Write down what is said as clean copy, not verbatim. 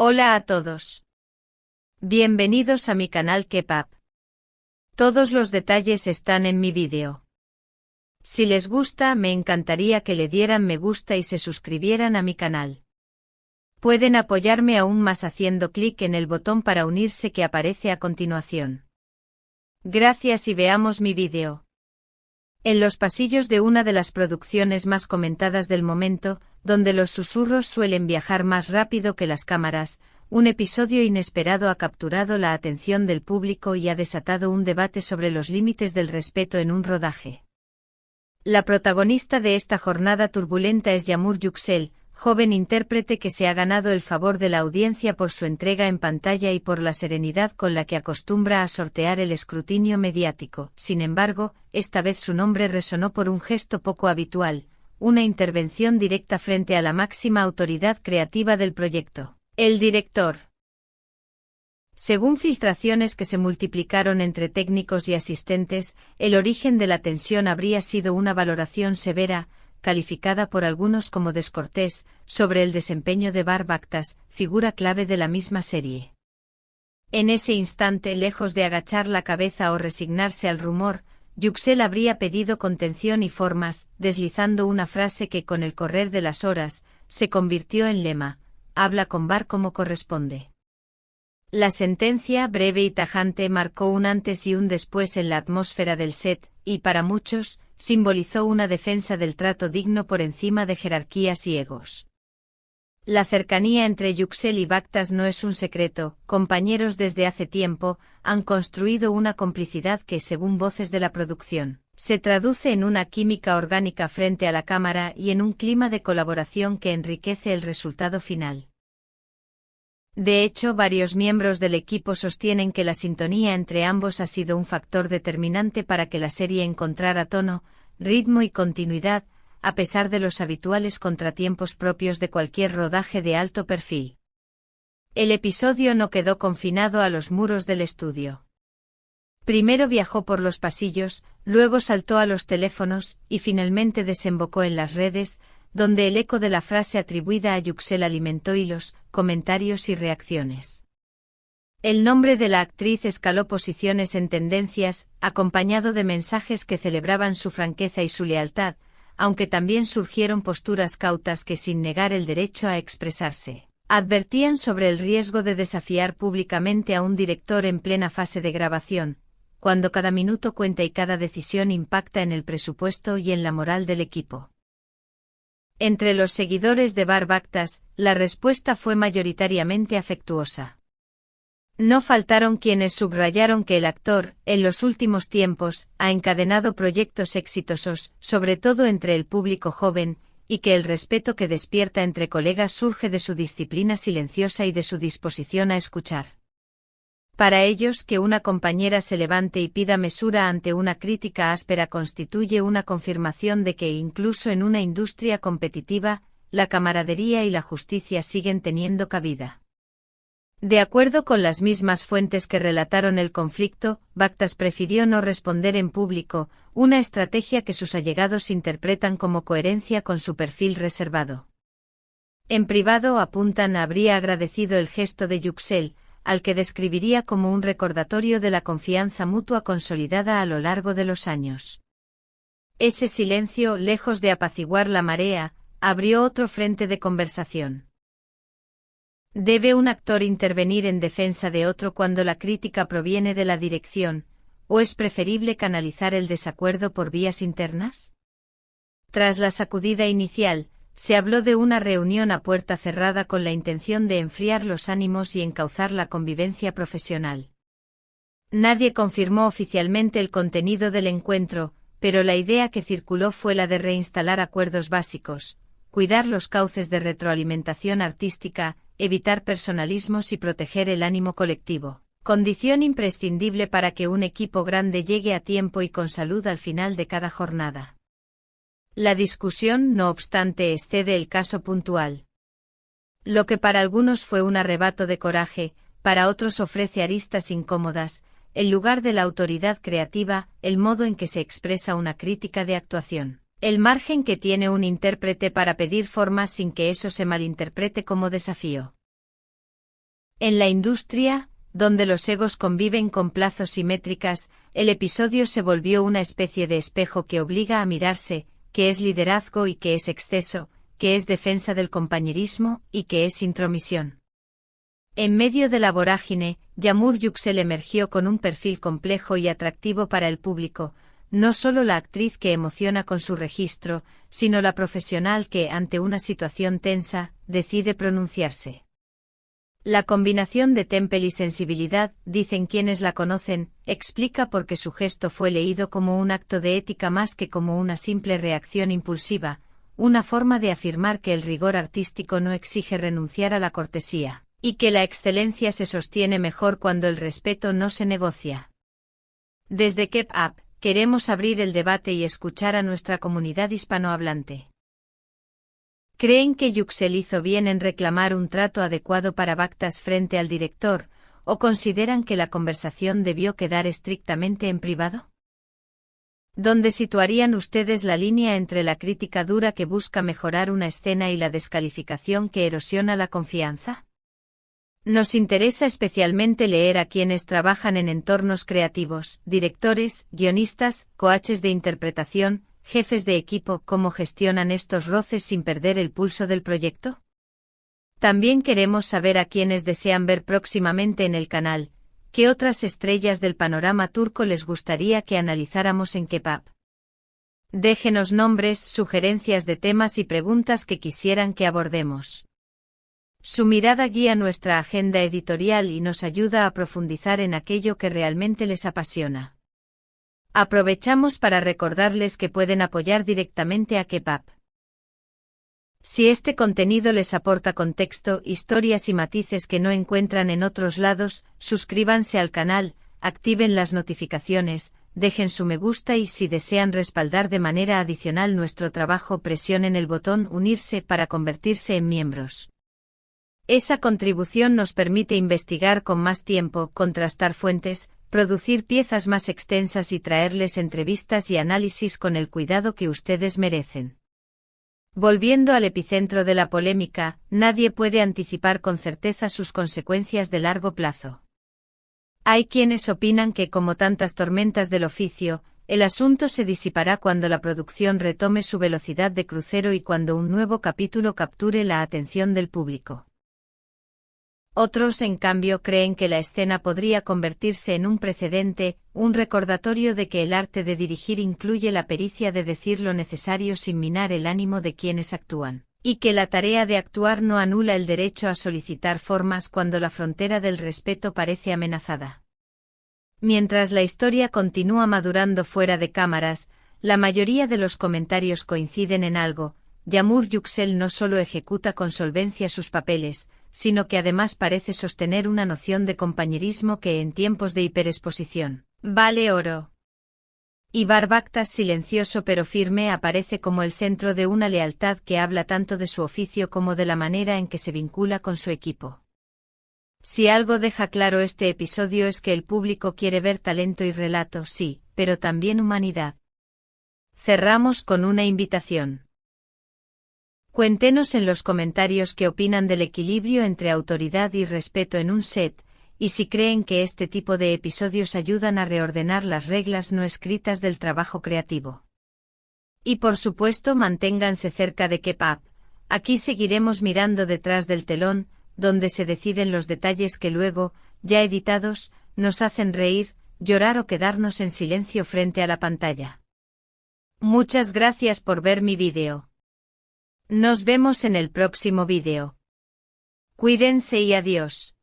Hola a todos. Bienvenidos a mi canal Kepap. Todos los detalles están en mi vídeo. Si les gusta, me encantaría que le dieran me gusta y se suscribieran a mi canal. Pueden apoyarme aún más haciendo clic en el botón para unirse que aparece a continuación. Gracias y veamos mi vídeo. En los pasillos de una de las producciones más comentadas del momento, donde los susurros suelen viajar más rápido que las cámaras, un episodio inesperado ha capturado la atención del público y ha desatado un debate sobre los límites del respeto en un rodaje. La protagonista de esta jornada turbulenta es Yağmur Yüksel, joven intérprete que se ha ganado el favor de la audiencia por su entrega en pantalla y por la serenidad con la que acostumbra a sortear el escrutinio mediático. Sin embargo, esta vez su nombre resonó por un gesto poco habitual, una intervención directa frente a la máxima autoridad creativa del proyecto, el director. Según filtraciones que se multiplicaron entre técnicos y asistentes, el origen de la tensión habría sido una valoración severa, calificada por algunos como descortés, sobre el desempeño de Bar Baktas, figura clave de la misma serie. En ese instante, lejos de agachar la cabeza o resignarse al rumor, Yüksel habría pedido contención y formas, deslizando una frase que con el correr de las horas, se convirtió en lema: habla con Bar como corresponde. La sentencia, breve y tajante, marcó un antes y un después en la atmósfera del set, y para muchos, simbolizó una defensa del trato digno por encima de jerarquías y egos. La cercanía entre Yüksel y Baktas no es un secreto, compañeros desde hace tiempo, han construido una complicidad que, según voces de la producción, se traduce en una química orgánica frente a la cámara y en un clima de colaboración que enriquece el resultado final. De hecho, varios miembros del equipo sostienen que la sintonía entre ambos ha sido un factor determinante para que la serie encontrara tono, ritmo y continuidad, a pesar de los habituales contratiempos propios de cualquier rodaje de alto perfil. El episodio no quedó confinado a los muros del estudio. Primero viajó por los pasillos, luego saltó a los teléfonos y finalmente desembocó en las redes, donde el eco de la frase atribuida a Yüksel alimentó hilos, comentarios y reacciones. El nombre de la actriz escaló posiciones en tendencias, acompañado de mensajes que celebraban su franqueza y su lealtad, aunque también surgieron posturas cautas que, sin negar el derecho a expresarse, advertían sobre el riesgo de desafiar públicamente a un director en plena fase de grabación, cuando cada minuto cuenta y cada decisión impacta en el presupuesto y en la moral del equipo. Entre los seguidores de Bar Baktas, la respuesta fue mayoritariamente afectuosa. No faltaron quienes subrayaron que el actor, en los últimos tiempos, ha encadenado proyectos exitosos, sobre todo entre el público joven, y que el respeto que despierta entre colegas surge de su disciplina silenciosa y de su disposición a escuchar. Para ellos, que una compañera se levante y pida mesura ante una crítica áspera constituye una confirmación de que incluso en una industria competitiva, la camaradería y la justicia siguen teniendo cabida. De acuerdo con las mismas fuentes que relataron el conflicto, Baktas prefirió no responder en público, una estrategia que sus allegados interpretan como coherencia con su perfil reservado. En privado, apuntan, habría agradecido el gesto de Yüksel, al que describiría como un recordatorio de la confianza mutua consolidada a lo largo de los años. Ese silencio, lejos de apaciguar la marea, abrió otro frente de conversación. ¿Debe un actor intervenir en defensa de otro cuando la crítica proviene de la dirección, o es preferible canalizar el desacuerdo por vías internas? Tras la sacudida inicial, se habló de una reunión a puerta cerrada con la intención de enfriar los ánimos y encauzar la convivencia profesional. Nadie confirmó oficialmente el contenido del encuentro, pero la idea que circuló fue la de reinstalar acuerdos básicos, cuidar los cauces de retroalimentación artística, evitar personalismos y proteger el ánimo colectivo, condición imprescindible para que un equipo grande llegue a tiempo y con salud al final de cada jornada. La discusión, no obstante, excede el caso puntual. Lo que para algunos fue un arrebato de coraje, para otros ofrece aristas incómodas, el lugar de la autoridad creativa, el modo en que se expresa una crítica de actuación, el margen que tiene un intérprete para pedir formas sin que eso se malinterprete como desafío. En la industria, donde los egos conviven con plazos y métricas, el episodio se volvió una especie de espejo que obliga a mirarse, qué es liderazgo y qué es exceso, qué es defensa del compañerismo y qué es intromisión. En medio de la vorágine, Yamur Yüksel emergió con un perfil complejo y atractivo para el público, no solo la actriz que emociona con su registro, sino la profesional que, ante una situación tensa, decide pronunciarse. La combinación de temple y sensibilidad, dicen quienes la conocen, explica por qué su gesto fue leído como un acto de ética más que como una simple reacción impulsiva, una forma de afirmar que el rigor artístico no exige renunciar a la cortesía, y que la excelencia se sostiene mejor cuando el respeto no se negocia. Desde K-pop, queremos abrir el debate y escuchar a nuestra comunidad hispanohablante. ¿Creen que Yüksel hizo bien en reclamar un trato adecuado para Bactas frente al director, o consideran que la conversación debió quedar estrictamente en privado? ¿Dónde situarían ustedes la línea entre la crítica dura que busca mejorar una escena y la descalificación que erosiona la confianza? Nos interesa especialmente leer a quienes trabajan en entornos creativos, directores, guionistas, coaches de interpretación, jefes de equipo, cómo gestionan estos roces sin perder el pulso del proyecto. También queremos saber a quienes desean ver próximamente en el canal, qué otras estrellas del panorama turco les gustaría que analizáramos en K-pop. Déjenos nombres, sugerencias de temas y preguntas que quisieran que abordemos. Su mirada guía nuestra agenda editorial y nos ayuda a profundizar en aquello que realmente les apasiona. Aprovechamos para recordarles que pueden apoyar directamente a K-pop. Si este contenido les aporta contexto, historias y matices que no encuentran en otros lados, suscríbanse al canal, activen las notificaciones, dejen su me gusta y si desean respaldar de manera adicional nuestro trabajo, presionen el botón unirse para convertirse en miembros. Esa contribución nos permite investigar con más tiempo, contrastar fuentes, producir piezas más extensas y traerles entrevistas y análisis con el cuidado que ustedes merecen. Volviendo al epicentro de la polémica, nadie puede anticipar con certeza sus consecuencias de largo plazo. Hay quienes opinan que, como tantas tormentas del oficio, el asunto se disipará cuando la producción retome su velocidad de crucero y cuando un nuevo capítulo capture la atención del público. Otros, en cambio, creen que la escena podría convertirse en un precedente, un recordatorio de que el arte de dirigir incluye la pericia de decir lo necesario sin minar el ánimo de quienes actúan, y que la tarea de actuar no anula el derecho a solicitar formas cuando la frontera del respeto parece amenazada. Mientras la historia continúa madurando fuera de cámaras, la mayoría de los comentarios coinciden en algo: Yamur Yüksel no solo ejecuta con solvencia sus papeles, sino que además parece sostener una noción de compañerismo que en tiempos de hiperexposición vale oro. Ibar Bactas, silencioso pero firme, aparece como el centro de una lealtad que habla tanto de su oficio como de la manera en que se vincula con su equipo. Si algo deja claro este episodio es que el público quiere ver talento y relato, sí, pero también humanidad. Cerramos con una invitación. Cuéntenos en los comentarios qué opinan del equilibrio entre autoridad y respeto en un set, y si creen que este tipo de episodios ayudan a reordenar las reglas no escritas del trabajo creativo. Y por supuesto, manténganse cerca de K-pop. Aquí seguiremos mirando detrás del telón, donde se deciden los detalles que luego, ya editados, nos hacen reír, llorar o quedarnos en silencio frente a la pantalla. Muchas gracias por ver mi vídeo. Nos vemos en el próximo vídeo. Cuídense y adiós.